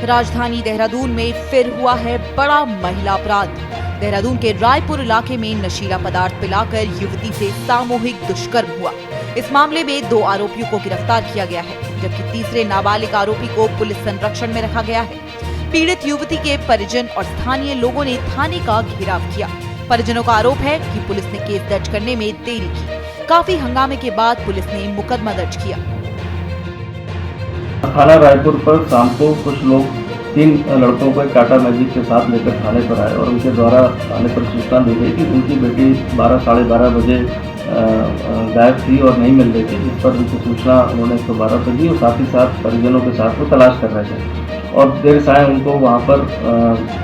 राजधानी देहरादून में फिर हुआ है बड़ा महिला अपराध। देहरादून के रायपुर इलाके में नशीला पदार्थ पिलाकर युवती से सामूहिक दुष्कर्म हुआ। इस मामले में 2 आरोपियों को गिरफ्तार किया गया है, जबकि तीसरे नाबालिग आरोपी को पुलिस संरक्षण में रखा गया है। पीड़ित युवती के परिजन और स्थानीय लोगों ने थाने का घेराव किया। परिजनों का आरोप है कि पुलिस ने केस दर्ज करने में देरी की। काफी हंगामे के बाद पुलिस ने मुकदमा दर्ज किया। थाना रायपुर पर शाम को कुछ लोग 3 लड़कों को टाटा मैजिक के साथ लेकर थाने पर आए और उनके द्वारा थाने पर सूचना दी गई कि उनकी बेटी 12 साढ़े 12 बजे गायब थी और नहीं मिल रही थी। जिस पर उनकी सूचना उन्होंने 112 पर दी और साथ ही साथ परिजनों के साथ वो तलाश कर रहे थे और देर साय उनको वहाँ पर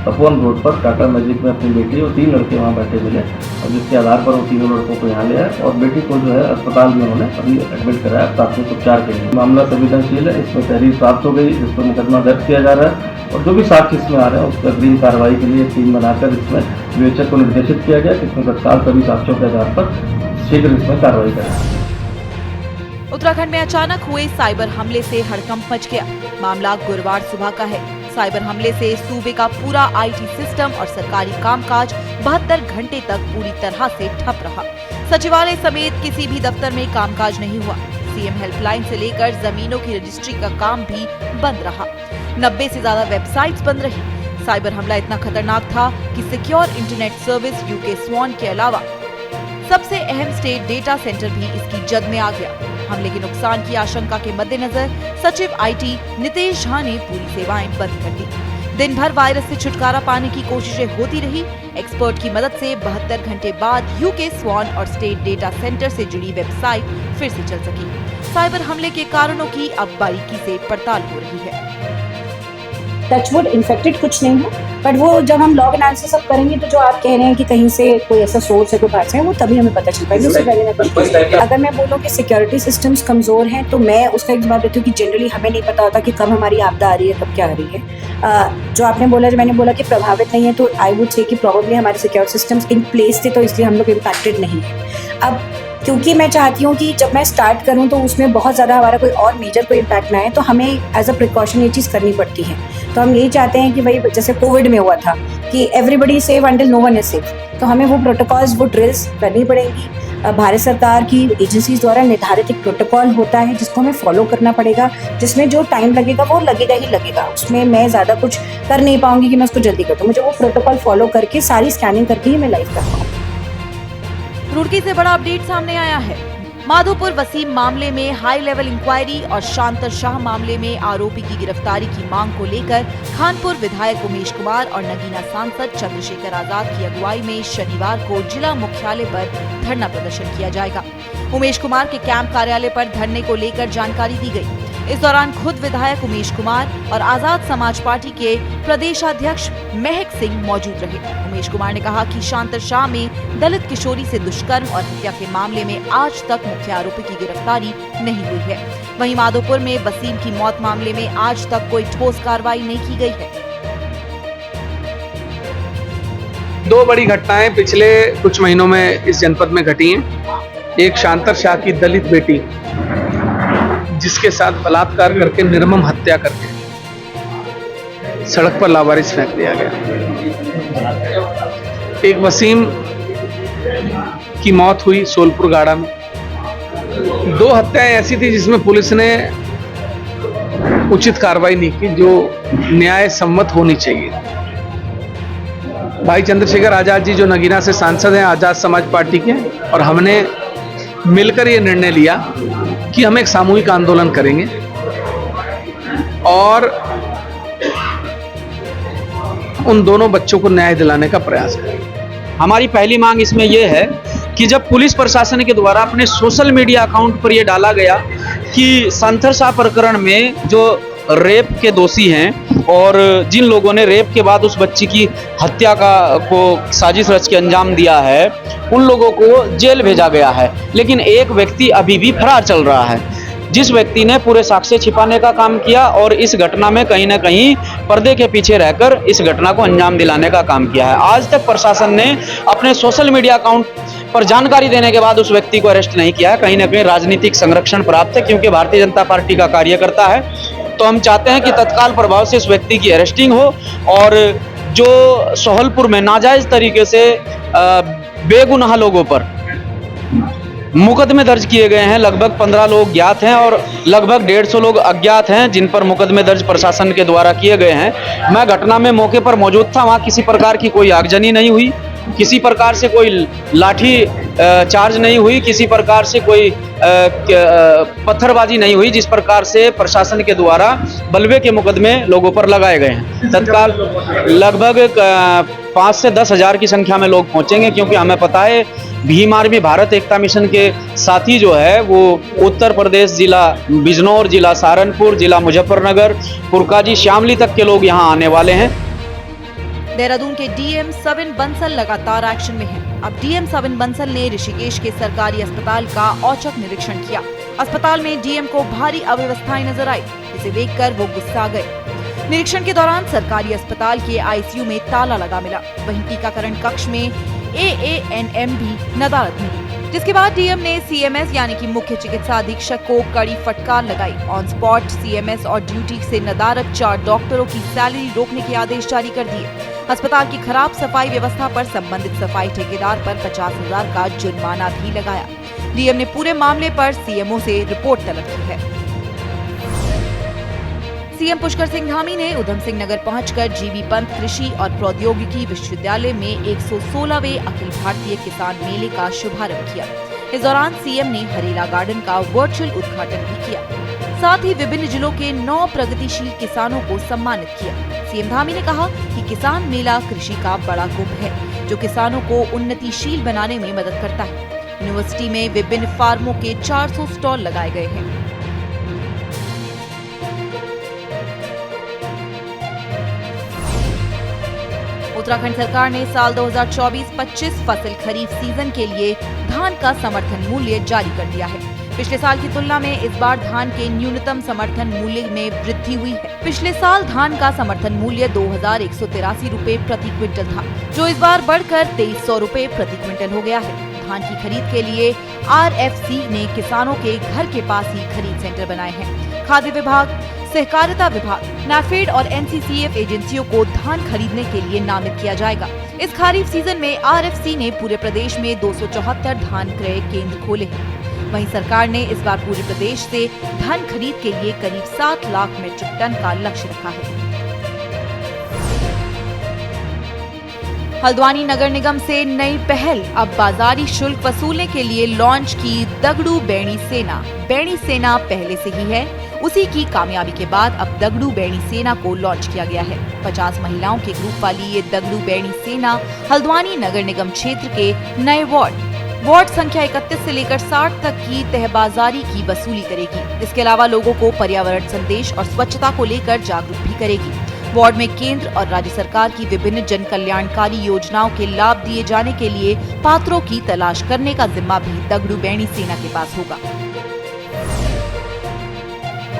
तपोवन रोड पर टाटा मैजिक में अपनी बेटी और 3 लड़के वहाँ बैठे मिले और जिसके आधार पर वो 3 लड़कों को यहाँ ले आए और बेटी को जो है अस्पताल में उन्होंने अभी एडमिट कराया प्राथमिक उपचार के लिए। मामला संवेदनशील है, इसमें तहरीर प्राप्त हो गई, जिस पर मुकदमा दर्ज किया जा रहा है और जो भी साक्ष्य इसमें आ रहे हैं उसकी अग्रिम कार्रवाई के लिए टीम बनाकर इसमें विवेचक को निर्देशित किया गया कि इसमें तत्काल सभी साक्ष्यों के आधार पर शीघ्र इसमें कार्रवाई करें। उत्तराखंड में अचानक हुए साइबर हमले से हड़कंप मच गया। मामला गुरुवार सुबह का है। साइबर हमले से सूबे का पूरा आईटी सिस्टम और सरकारी कामकाज 72 घंटे तक पूरी तरह से ठप रहा। सचिवालय समेत किसी भी दफ्तर में कामकाज नहीं हुआ। सीएम हेल्पलाइन से लेकर जमीनों की रजिस्ट्री का काम भी बंद रहा। 90 से ज्यादा वेबसाइट्स बंद रही। साइबर हमला इतना खतरनाक था कि सिक्योर इंटरनेट सर्विस यूके स्वान के अलावा सबसे अहम स्टेट डेटा सेंटर भी इसकी जद में आ गया। हमले के नुकसान की आशंका के मद्देनजर सचिव आईटी नितेश झा ने पूरी सेवाएं बंद कर दी। दिन भर वायरस से छुटकारा पाने की कोशिशें होती रही। एक्सपर्ट की मदद से 72 घंटे बाद यूके स्वान और स्टेट डेटा सेंटर से जुड़ी वेबसाइट फिर से चल सकी। साइबर हमले के कारणों की अब बारीकी से पड़ताल हो रही है। टचवुड इन्फेक्टेड कुछ नहीं है, बट वो जब हम लॉग एनालिसिस सब करेंगे तो जो आप कह रहे हैं कि कहीं से कोई ऐसा सोर्स है, कोई पार्ट्स है, वो तभी हमें पता चल पाएगा। उससे पहले मैं अगर मैं बोलूँ कि सिक्योरिटी सिस्टम्स कमजोर हैं तो मैं उसका एक जवाब देती हूँ कि जनरली हमें नहीं पता होता कि कब हमारी आपदा आ रही है, कब क्या आ रही है। जो आपने बोला, जो मैंने बोला कि प्रभावित नहीं है, तो आई वुड से कि प्रोबेबली हमारे सिक्योरिटी सिस्टम्स इन प्लेस थे तो इसलिए हम लोग इम्पैक्टेड नहीं है। अब क्योंकि मैं चाहती हूँ कि जब मैं स्टार्ट करूँ तो उसमें बहुत ज़्यादा हमारा कोई और मेजर कोई इम्पैक्ट ना आए, तो हमें एज अ प्रिकॉशन ये चीज़ करनी पड़ती है। तो हम यही चाहते हैं कि भाई जैसे कोविड में हुआ था कि everybody safe until no one is safe, तो हमें वो प्रोटोकॉल्स, वो ड्रिल्स करनी पड़ेंगी। भारत सरकार की एजेंसीज द्वारा निर्धारित एक प्रोटोकॉल होता है जिसको हमें फॉलो करना पड़ेगा, जिसमें जो टाइम लगेगा वो लगेगा ही लगेगा। उसमें मैं ज़्यादा कुछ कर नहीं पाऊँगी कि मैं उसको जल्दी कर दूँ। मुझे वो प्रोटोकॉल फॉलो करके सारी स्कैनिंग करके ही मैं लाइव कर पाऊँ। रुड़की से बड़ा अपडेट सामने आया है। माधोपुर वसीम मामले में हाई लेवल इंक्वायरी और शांतर शाह मामले में आरोपी की गिरफ्तारी की मांग को लेकर खानपुर विधायक उमेश कुमार और नगीना सांसद चंद्रशेखर आजाद की अगुवाई में शनिवार को जिला मुख्यालय पर धरना प्रदर्शन किया जाएगा। उमेश कुमार के कैंप कार्यालय पर धरने को लेकर जानकारी दी गई। इस दौरान खुद विधायक उमेश कुमार और आजाद समाज पार्टी के प्रदेशाध्यक्ष महक सिंह मौजूद रहे। उमेश कुमार ने कहा कि शांतर शाह में दलित किशोरी से दुष्कर्म और हत्या के मामले में आज तक मुख्य आरोपी की गिरफ्तारी नहीं हुई है। वहीं माधोपुर में वसीम की मौत मामले में आज तक कोई ठोस कार्रवाई नहीं की गई है। 2 बड़ी घटनाएं पिछले कुछ महीनों में इस जनपद में घटी हैं। एक शांतर शाह की दलित बेटी जिसके साथ बलात्कार करके निर्मम हत्या करके सड़क पर लावारिस फेंक दिया गया। एक वसीम की मौत हुई सोलपुर गाड़ा में। 2 हत्याएं ऐसी थी जिसमें पुलिस ने उचित कार्रवाई नहीं की, जो न्याय सम्मत होनी चाहिए। भाई चंद्रशेखर आजाद जी जो नगीना से सांसद हैं आजाद समाज पार्टी के, और हमने मिलकर ये निर्णय लिया कि हम एक सामूहिक आंदोलन करेंगे और उन दोनों बच्चों को न्याय दिलाने का प्रयास करेंगे। हमारी पहली मांग इसमें यह है कि जब पुलिस प्रशासन के द्वारा अपने सोशल मीडिया अकाउंट पर यह डाला गया कि शांतर शाह प्रकरण में जो रेप के दोषी हैं और जिन लोगों ने रेप के बाद उस बच्ची की हत्या को साजिश रच के अंजाम दिया है, उन लोगों को जेल भेजा गया है, लेकिन एक व्यक्ति अभी भी फरार चल रहा है, जिस व्यक्ति ने पूरे साक्ष्य छिपाने का काम किया और इस घटना में कहीं ना कहीं पर्दे के पीछे रहकर इस घटना को अंजाम दिलाने का काम किया है। आज तक प्रशासन ने अपने सोशल मीडिया अकाउंट पर जानकारी देने के बाद उस व्यक्ति को अरेस्ट नहीं किया है। कहीं ना कहीं राजनीतिक संरक्षण प्राप्त है, क्योंकि भारतीय जनता पार्टी का कार्यकर्ता है तो हम चाहते हैं कि तत्काल प्रभाव से इस व्यक्ति की अरेस्टिंग हो और जो सोहलपुर में नाजायज तरीके से बेगुनाह लोगों पर मुकदमे दर्ज किए गए हैं। लगभग 15 लोग ज्ञात हैं और लगभग 150 लोग अज्ञात हैं जिन पर मुकदमे दर्ज प्रशासन के द्वारा किए गए हैं। मैं घटना में मौके पर मौजूद था। वहाँ किसी प्रकार की कोई आगजनी नहीं हुई, किसी प्रकार से कोई लाठी चार्ज नहीं हुई, किसी प्रकार से कोई पत्थरबाजी नहीं हुई जिस प्रकार से प्रशासन के द्वारा बलवे के मुकदमे लोगों पर लगाए गए हैं। तत्काल लगभग 5 से 10 हज़ार की संख्या में लोग पहुंचेंगे, क्योंकि हमें पता है भीम आर्मी भारत एकता मिशन के साथी जो है वो उत्तर प्रदेश, जिला बिजनौर, जिला सहारनपुर, जिला मुजफ्फरनगर, पुरकाजी, शामली तक के लोग यहाँ आने वाले हैं। देहरादून के डीएम सविन बंसल लगातार एक्शन में हैं। अब डीएम सविन बंसल ने ऋषिकेश के सरकारी अस्पताल का औचक निरीक्षण किया। अस्पताल में डीएम को भारी अव्यवस्थाएं नजर आई, जिसे देखकर वो गुस्सा गए। निरीक्षण के दौरान सरकारी अस्पताल के आईसीयू में ताला लगा मिला। वहीं टीकाकरण कक्ष में AANM भी नदारद मिली, जिसके बाद डीएम ने सीएमएस यानी कि मुख्य चिकित्सा अधीक्षक को कड़ी फटकार लगाई। ऑन स्पॉट सीएमएस और ड्यूटी से नदारद 4 डॉक्टरों की सैलरी रोकने के आदेश जारी कर दिए। अस्पताल की खराब सफाई व्यवस्था पर संबंधित सफाई ठेकेदार पर 50,000 का जुर्माना भी लगाया। डीएम ने पूरे मामले पर सीएमओ से रिपोर्ट तलब की है। सीएम पुष्कर सिंह धामी ने उधम सिंह नगर पहुंचकर जीबी पंत कृषि और प्रौद्योगिकी विश्वविद्यालय में 116वें अखिल भारतीय किसान मेले का शुभारंभ किया। इस दौरान सीएम ने हरेला गार्डन का वर्चुअल उद्घाटन भी किया। साथ ही विभिन्न जिलों के 9 प्रगतिशील किसानों को सम्मानित किया। सीएम धामी ने कहा कि किसान मेला कृषि का बड़ा कुंभ है, जो किसानों को उन्नतिशील बनाने में मदद करता है। यूनिवर्सिटी में विभिन्न फार्मों के 400 स्टॉल लगाए गए हैं। उत्तराखंड सरकार ने साल 2024-25 फसल खरीफ सीजन के लिए धान का समर्थन मूल्य जारी कर दिया है। पिछले साल की तुलना में इस बार धान के न्यूनतम समर्थन मूल्य में वृद्धि हुई है। पिछले साल धान का समर्थन मूल्य 2,183 रुपए प्रति क्विंटल था, जो इस बार बढ़कर 2,300 रुपए प्रति क्विंटल हो गया है। धान की खरीद के लिए RFC ने किसानों के घर के पास ही खरीद सेंटर बनाए हैं। खाद्य विभाग, सहकारिता विभाग, नाफेड और NCCF एजेंसियों को धान खरीदने के लिए नामित किया जाएगा। इस खरीफ सीजन में RFC ने पूरे प्रदेश में 274 धान क्रय केंद्र खोले हैं। वहीं सरकार ने इस बार पूरे प्रदेश से धान खरीद के लिए करीब 7 लाख मीट्रिक टन का लक्ष्य रखा है। हल्द्वानी नगर निगम से नई पहल, अब बाजारी शुल्क वसूलने के लिए लॉन्च की दगड़ू बैणी सेना। बैणी सेना पहले से ही है, उसी की कामयाबी के बाद अब दगड़ू बैणी सेना को लॉन्च किया गया है। 50 महिलाओं के ग्रुप वाली ये दगड़ू बैणी सेना हल्द्वानी नगर निगम क्षेत्र के नए वार्ड संख्या 31 से लेकर 60 तक की तहबाजारी की वसूली करेगी। इसके अलावा लोगों को पर्यावरण संदेश और स्वच्छता को लेकर जागरूक भी करेगी। वार्ड में केंद्र और राज्य सरकार की विभिन्न जन कल्याणकारी योजनाओं के लाभ दिए जाने के लिए पात्रों की तलाश करने का जिम्मा भी दगड़ू बैणी सेना के पास होगा।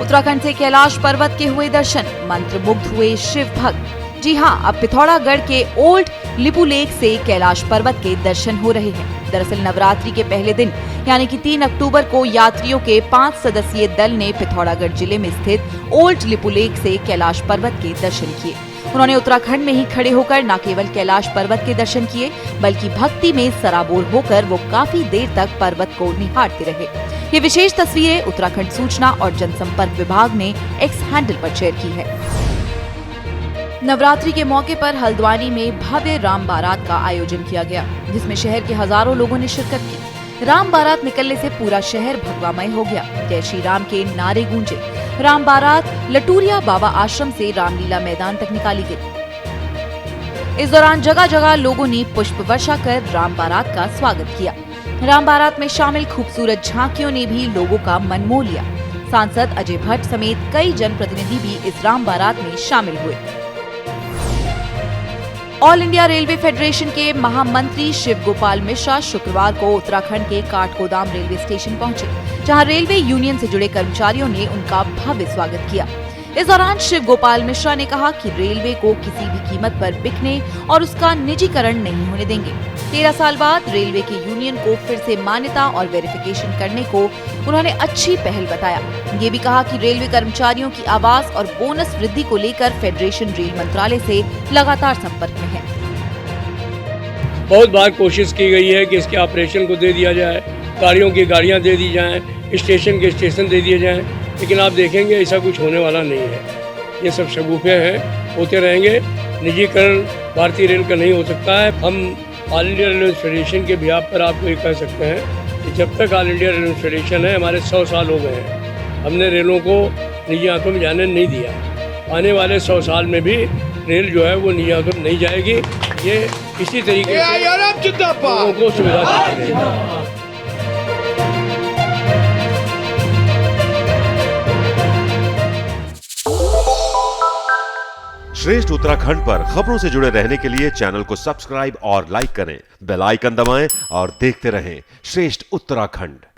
उत्तराखंड से कैलाश पर्वत के हुए दर्शन, मंत्रमुग्ध हुए शिव भक्त। जी हां, अब पिथौरागढ़ के ओल्ड लिपुलेख से कैलाश पर्वत के दर्शन हो रहे हैं। दरअसल नवरात्रि के पहले दिन यानी कि 3 अक्टूबर को यात्रियों के 5 सदस्यीय दल ने पिथौरागढ़ जिले में स्थित ओल्ड लिपुलेख से कैलाश पर्वत के दर्शन किए। उन्होंने उत्तराखंड में ही खड़े होकर न केवल कैलाश पर्वत के दर्शन किए, बल्कि भक्ति में सराबोर होकर वो काफी देर तक पर्वत को निहारते रहे। ये विशेष तस्वीरें उत्तराखंड सूचना और जनसंपर्क विभाग ने एक्स हैंडल पर शेयर की है। नवरात्रि के मौके पर हल्द्वानी में भव्य राम बारात का आयोजन किया गया, जिसमें शहर के हजारों लोगों ने शिरकत की। राम बारात निकलने से पूरा शहर भगवामय हो गया। जय श्री राम के नारे गूंजे। राम बारात लटूरिया बाबा आश्रम से रामलीला मैदान तक निकाली गई। इस दौरान जगह जगह लोगों ने पुष्प वर्षा कर राम बारात का स्वागत किया। राम बारात में शामिल खूबसूरत झांकियों ने भी लोगों का मन मोह लिया। सांसद अजय भट्ट समेत कई जनप्रतिनिधि भी इस राम बारात में शामिल हुए। ऑल इंडिया रेलवे फेडरेशन के महामंत्री शिव गोपाल मिश्रा शुक्रवार को उत्तराखंड के काठगोदाम रेलवे स्टेशन पहुंचे, जहां रेलवे यूनियन से जुड़े कर्मचारियों ने उनका भव्य स्वागत किया। इस दौरान शिव गोपाल मिश्रा ने कहा कि रेलवे को किसी भी कीमत पर बिकने और उसका निजीकरण नहीं होने देंगे। 13 साल बाद रेलवे की यूनियन को फिर से मान्यता और वेरिफिकेशन करने को उन्होंने अच्छी पहल बताया। ये भी कहा कि रेलवे कर्मचारियों की आवास और बोनस वृद्धि को लेकर फेडरेशन रेल मंत्रालय से लगातार संपर्क में है। बहुत बार कोशिश की गई है कि इसके ऑपरेशन को दे दिया जाए, गाड़ियों की गाड़ियां दे दी जाएं, स्टेशन के स्टेशन दे दिए जाएं, लेकिन आप देखेंगे ऐसा कुछ होने वाला नहीं है। ये सब शगुफे हैं, होते रहेंगे। निजीकरण भारतीय रेल का नहीं हो सकता है। हम ऑल इंडिया रेलवे फेडरेशन के बिहाफ पर आपको ये कह सकते हैं कि जब तक ऑल इंडिया रेलवे फेडरेशन है, हमारे 100 साल हो गए हैं, हमने रेलों को निजी हाथों में जाने नहीं दिया। आने वाले 100 साल में भी रेल जो है वो निजी हाथों में नहीं जाएगी। ये इसी तरीके से लोगों को सुविधा देती रहेगी। श्रेष्ठ उत्तराखंड पर खबरों से जुड़े रहने के लिए चैनल को सब्सक्राइब और लाइक करें, बेल आइकन दबाएं और देखते रहें श्रेष्ठ उत्तराखंड।